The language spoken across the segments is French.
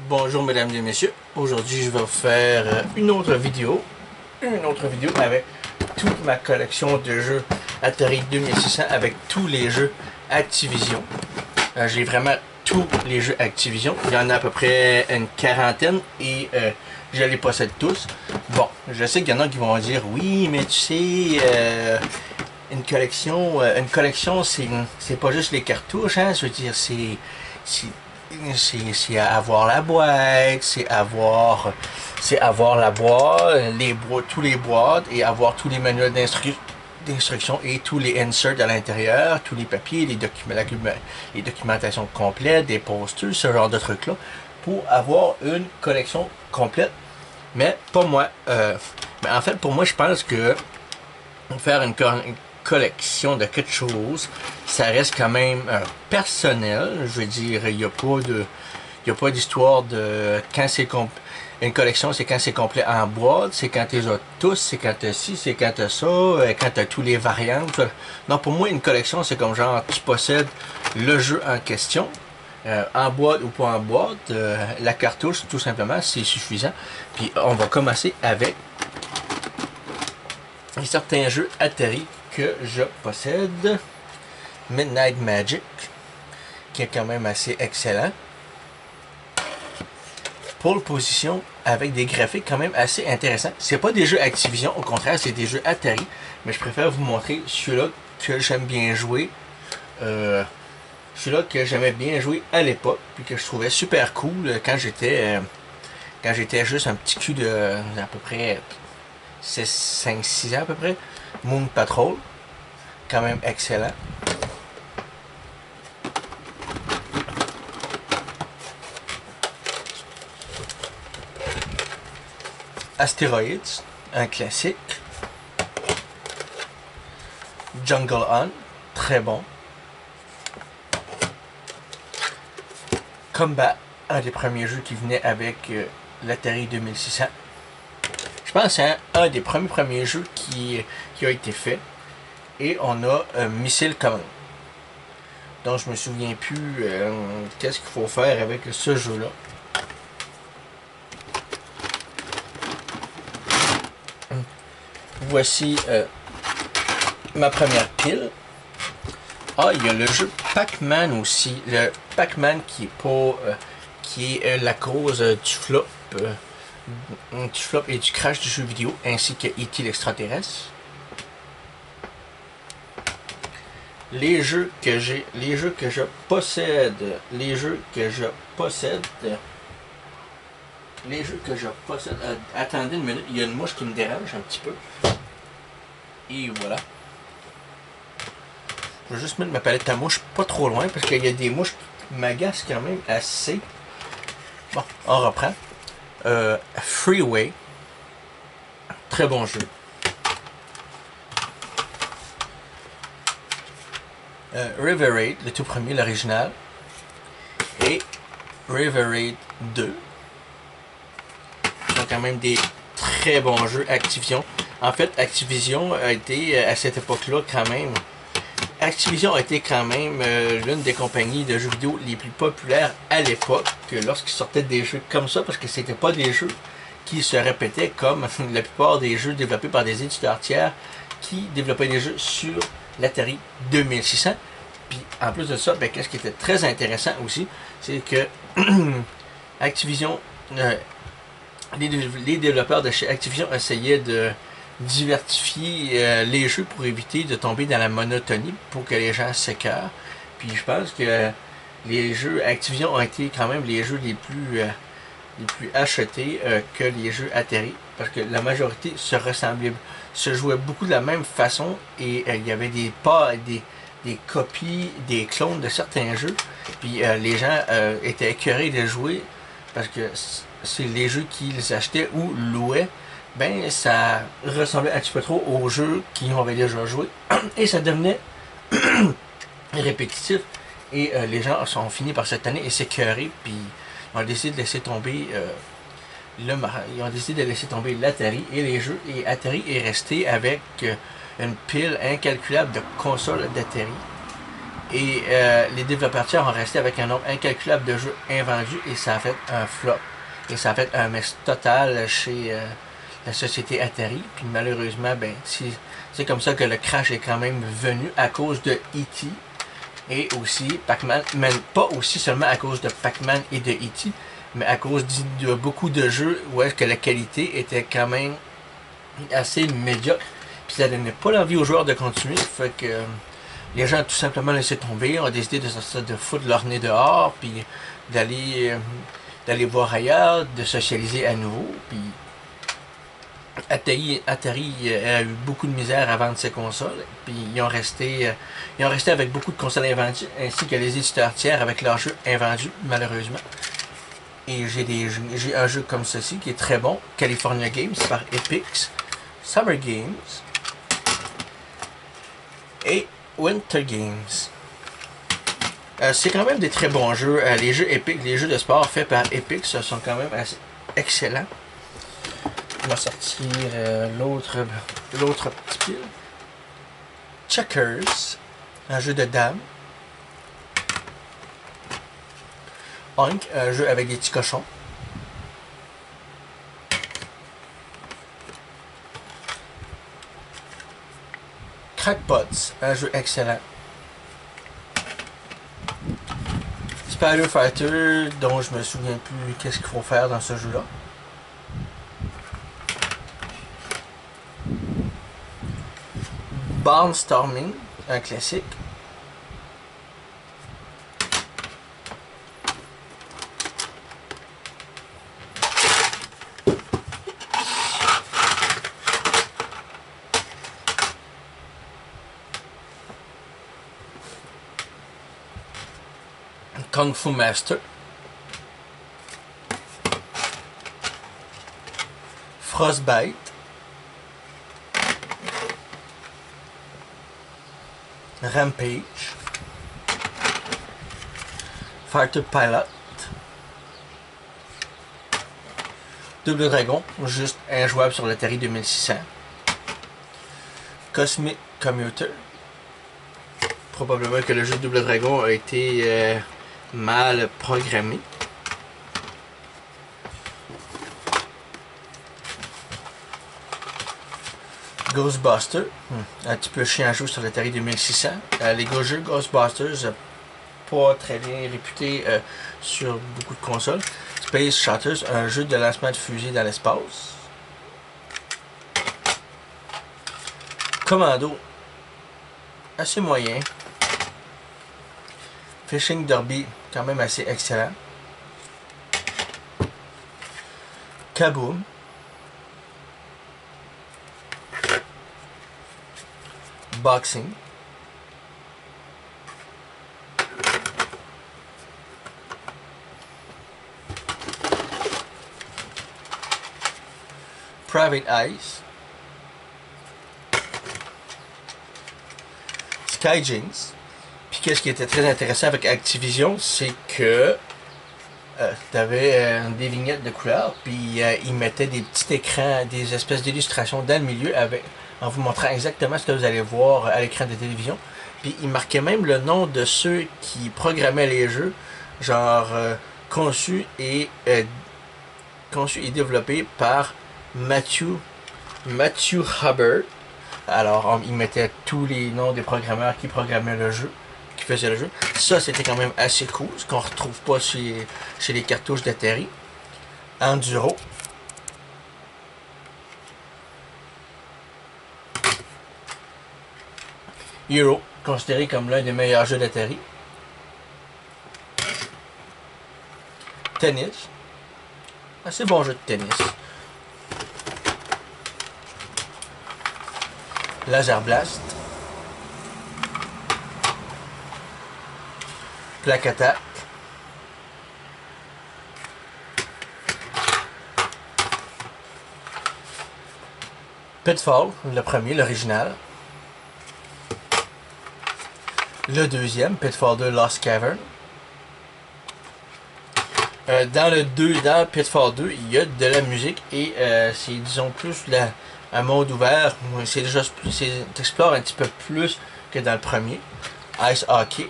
Bonjour mesdames et messieurs, aujourd'hui je vais vous faire une autre vidéo avec toute ma collection de jeux Atari 2600 avec tous les jeux Activision. J'ai vraiment tous les jeux Activision, il y en a à peu près une quarantaine et je les possède tous. Bon, je sais qu'il y en a qui vont dire oui mais tu sais une collection c'est pas juste les cartouches, hein, je veux dire c'est avoir la boîte, c'est avoir la boîte, tous les boîtes et avoir tous les manuels d'instruction et tous les inserts à l'intérieur, tous les papiers, les documentations complètes, des posters, ce genre de trucs là, pour avoir une collection complète. Mais pas moi. Mais en fait, pour moi, je pense que faire une collection de quelque chose, ça reste quand même personnel. Je veux dire, il n'y a pas d'histoire de quand c'est une collection, c'est quand c'est complet en boîte, c'est quand tu les as tous, c'est quand tu as ci, c'est quand tu as ça, quand tu as tous les variantes. Non, pour moi, une collection, c'est comme genre, tu possèdes le jeu en question, en boîte ou pas en boîte, la cartouche, tout simplement, c'est suffisant. Puis on va commencer avec certains jeux Atari que je possède. Midnight Magic, qui est quand même assez excellent. Pole Position, avec des graphiques quand même assez intéressants. C'est pas des jeux Activision, au contraire, c'est des jeux Atari. Mais je préfère vous montrer celui-là que j'aime bien jouer. Celui-là que j'aimais bien jouer à l'époque, puis que je trouvais super cool quand j'étais juste un petit cul de à peu près 5-6 ans à peu près. Moon Patrol, quand même excellent. Asteroids, un classique. Jungle Hunt, très bon. Combat, un des premiers jeux qui venait avec l'Atari 2600. Je pense que c'est un des premiers jeux qui a été fait. Et on a Missile Command. Donc je me souviens plus qu'est-ce qu'il faut faire avec ce jeu-là. Voici ma première pile. Ah, il y a le jeu Pac-Man aussi. Le Pac-Man qui est pas qui est la cause du flop et du crash du jeu vidéo, ainsi que E.T. l'extraterrestre. Les jeux que je possède, attendez une minute, il y a une mouche qui me dérange un petit peu. Et voilà. Je vais juste mettre ma palette à mouches pas trop loin parce qu'il y a des mouches qui m'agacent quand même assez. Bon, on reprend. Freeway. Très bon jeu. River Raid, le tout premier, l'original. Et River Raid 2. Ce sont quand même des très bons jeux Activision. En fait, Activision a été à cette époque-là quand même. Activision a été quand même l'une des compagnies de jeux vidéo les plus populaires à l'époque, lorsqu'ils sortaient des jeux comme ça, parce que c'était pas des jeux qui se répétaient comme la plupart des jeux développés par des éditeurs tiers qui développaient des jeux sur l'Atari 2600. Puis en plus de ça, ben, qu'est-ce qui était très intéressant aussi, c'est que Activision, les développeurs de chez Activision essayaient de diversifier les jeux pour éviter de tomber dans la monotonie, pour que les gens s'écœurent. Puis je pense que les jeux Activision ont été quand même les jeux les plus achetés que les jeux Atari, parce que la majorité se jouait beaucoup de la même façon et il y avait des copies, des clones de certains jeux. Puis les gens étaient écœurés de jouer parce que c'est les jeux qu'ils achetaient ou louaient. Ben, ça ressemblait un petit peu trop aux jeux qu'ils avaient déjà joué et ça devenait répétitif et les gens sont finis par cette année et s'écœurer, puis ils ont décidé de laisser tomber l'Atari et les jeux, et Atari est resté avec une pile incalculable de consoles d'Atari Et les développeurs tiers ont resté avec un nombre incalculable de jeux invendus et ça a fait un flop. Et ça a fait un mess total chez la société Atari. Puis malheureusement, ben, c'est comme ça que le crash est quand même venu à cause de E.T. et aussi Pac-Man. Mais pas aussi seulement à cause de Pac-Man et de E.T., mais à cause de beaucoup de jeux où est-ce que la qualité était quand même assez médiocre. Puis ça donnait pas l'envie aux joueurs de continuer. Fait que les gens ont tout simplement laissé tomber, ont décidé de foutre leur nez dehors, puis d'aller voir ailleurs, de socialiser à nouveau. Puis Atari a eu beaucoup de misère à vendre ses consoles, puis ils ont resté avec beaucoup de consoles invendues, ainsi que les éditeurs tiers avec leurs jeux invendus, malheureusement. Et j'ai un jeu comme ceci qui est très bon, California Games par Epix, Summer Games et Winter Games. C'est quand même des très bons jeux. Les jeux Epic, les jeux de sport faits par Epix sont quand même assez excellents. On va sortir l'autre petit pile. Checkers, un jeu de dames. Oink, un jeu avec des petits cochons. Crackpots, un jeu excellent. Spider Fighter, dont je me souviens plus qu'est-ce qu'il faut faire dans ce jeu-là. Barnstorming, un classique. Kung Fu Master. Frostbite. Rampage. Fighter Pilot. Double Dragon, juste injouable sur l'Atari 2600. Cosmic Commuter. Probablement que le jeu Double Dragon a été mal programmé. Ghostbusters, un petit peu chiant à jouer sur l'Atari 2600. Les jeux Ghostbusters, pas très bien réputés sur beaucoup de consoles. Space Shotters, un jeu de lancement de fusée dans l'espace. Commando, assez moyen. Fishing Derby, quand même assez excellent. Kaboom. Boxing. Private Eyes. Skyjinx. Puis qu'est-ce qui était très intéressant avec Activision, c'est que tu avais des vignettes de couleurs, puis ils mettaient des petits écrans, des espèces d'illustrations dans le milieu en vous montrant exactement ce que vous allez voir à l'écran de télévision. Puis ils marquaient même le nom de ceux qui programmaient les jeux, genre conçu et développé par Matthew Hubbard. Alors ils mettaient tous les noms des programmeurs qui programmaient le jeu, qui faisaient le jeu. Ça, c'était quand même assez cool, ce qu'on retrouve pas chez les cartouches d'Atari. Enduro. Hero, considéré comme l'un des meilleurs jeux d'Atari. Tennis. Assez bon jeu de tennis. Laser Blast. Plaque Attack. Pitfall, le premier, l'original. Le deuxième, Pitfall 2 Lost Cavern. Dans Pitfall 2, il y a de la musique et c'est, disons, plus un mode ouvert. T'explores un petit peu plus que dans le premier. Ice Hockey.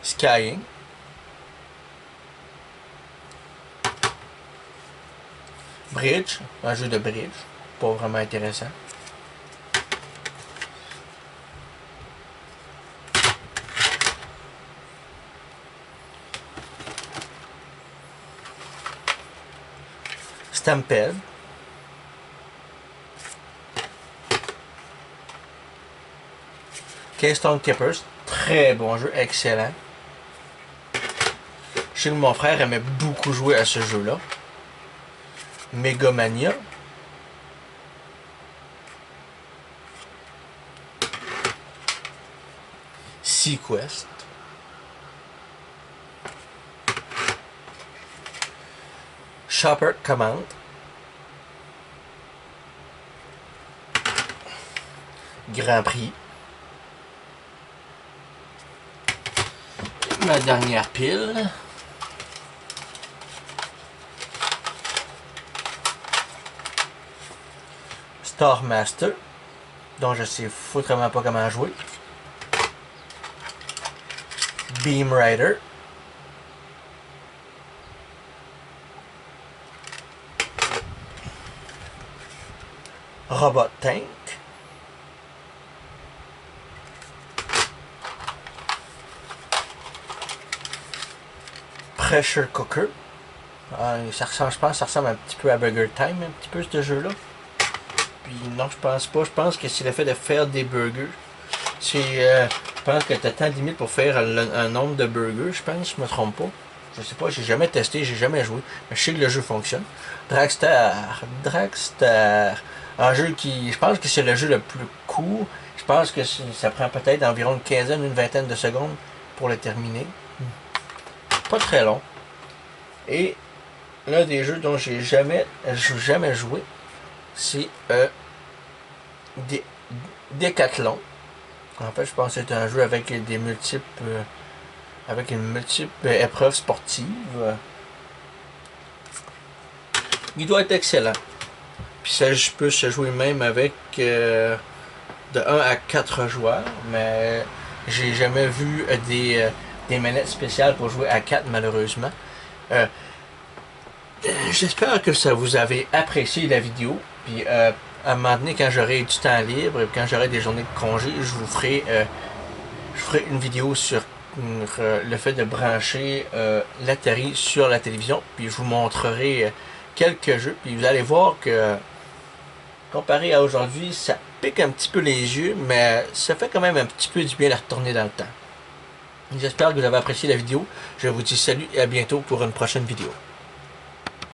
Skying. Bridge, un jeu de bridge, pas vraiment intéressant. Stampede. Keystone Keepers, très bon jeu, excellent. Je sais que mon frère aimait beaucoup jouer à ce jeu-là. Megamania. Sequest. Shopper Command. Grand Prix. Ma dernière pile. Star Master, dont je sais foutrement pas comment jouer. Beam Rider. Robot Tank. Pressure Cooker. Ça ressemble, je pense que ça ressemble un petit peu à Burger Time, un petit peu ce jeu-là. Puis non, je pense pas. Je pense que c'est le fait de faire des burgers. Je pense que tu as tant de limites pour faire un nombre de burgers, je pense, je me trompe pas. Je sais pas, j'ai jamais testé, j'ai jamais joué. Mais je sais que le jeu fonctionne. Dragster. Un jeu qui. Je pense que c'est le jeu le plus court. Je pense que ça prend peut-être environ une quinzaine, une vingtaine de secondes pour le terminer. Pas très long. Et l'un des jeux dont j'ai jamais joué, c'est Decathlon. En fait, je pense que c'est un jeu avec des multiples avec une multiple épreuve sportive. Il doit être excellent. Puis ça peut se jouer même avec de 1 à 4 joueurs, mais j'ai jamais vu des manettes spéciales pour jouer à 4 malheureusement. J'espère que ça vous avez apprécié la vidéo. Puis à un moment donné, quand j'aurai du temps libre, quand j'aurai des journées de congé, je vous ferai une vidéo sur le fait de brancher l'Atari sur la télévision. Puis je vous montrerai quelques jeux. Puis vous allez voir que comparé à aujourd'hui, ça pique un petit peu les yeux, mais ça fait quand même un petit peu du bien de retourner dans le temps. J'espère que vous avez apprécié la vidéo. Je vous dis salut et à bientôt pour une prochaine vidéo.